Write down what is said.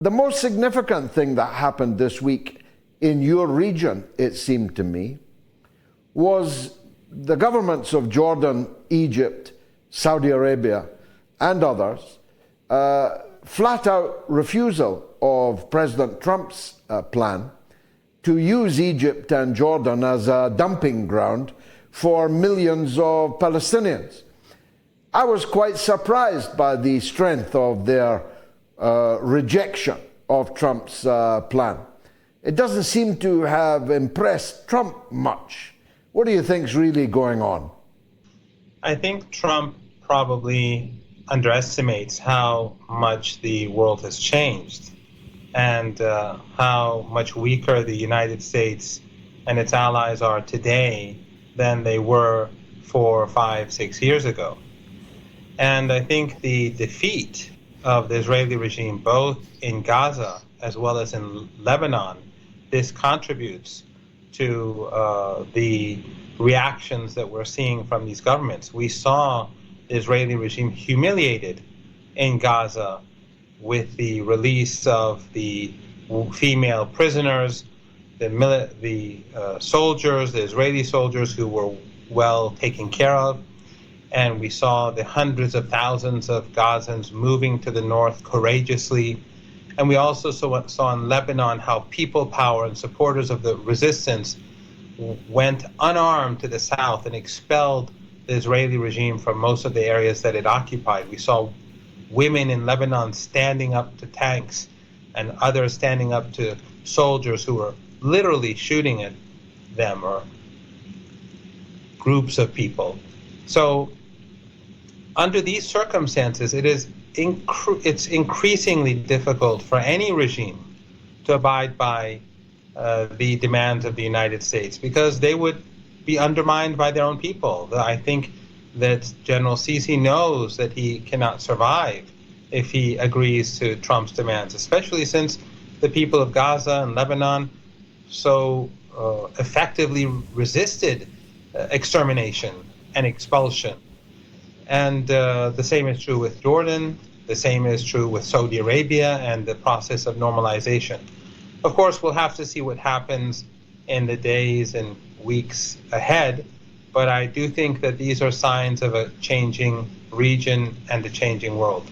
The most significant thing that happened this week in your region, it seemed to me, was the governments of Jordan, Egypt, Saudi Arabia, and others flat-out refusal of President Trump's plan to use Egypt and Jordan as a dumping ground for millions of Palestinians. I was quite surprised by the strength of their rejection of Trump's plan. It doesn't seem to have impressed Trump much. What do you think is really going on? I think Trump probably underestimates how much the world has changed and how much weaker the United States and its allies are today than they were 4, 5, 6 years ago. And I think the defeat of the Israeli regime, both in Gaza as well as in Lebanon, this contributes to the reactions that we're seeing from these governments. We saw the Israeli regime humiliated in Gaza with the release of the female prisoners, the soldiers, the Israeli soldiers who were well taken care of. And we saw the hundreds of thousands of Gazans moving to the north courageously. And we also saw in Lebanon how people power and supporters of the resistance went unarmed to the south and expelled the Israeli regime from most of the areas that it occupied. We saw women in Lebanon standing up to tanks and others standing up to soldiers who were literally shooting at them or groups of people. So under these circumstances, it's increasingly difficult for any regime to abide by the demands of the United States because they would be undermined by their own people. I think that General Sisi knows that he cannot survive if he agrees to Trump's demands, especially since the people of Gaza and Lebanon so effectively resisted extermination and expulsion. And the same is true with Jordan, the same is true with Saudi Arabia and the process of normalization. Of course, we'll have to see what happens in the days and weeks ahead, but I do think that these are signs of a changing region and a changing world.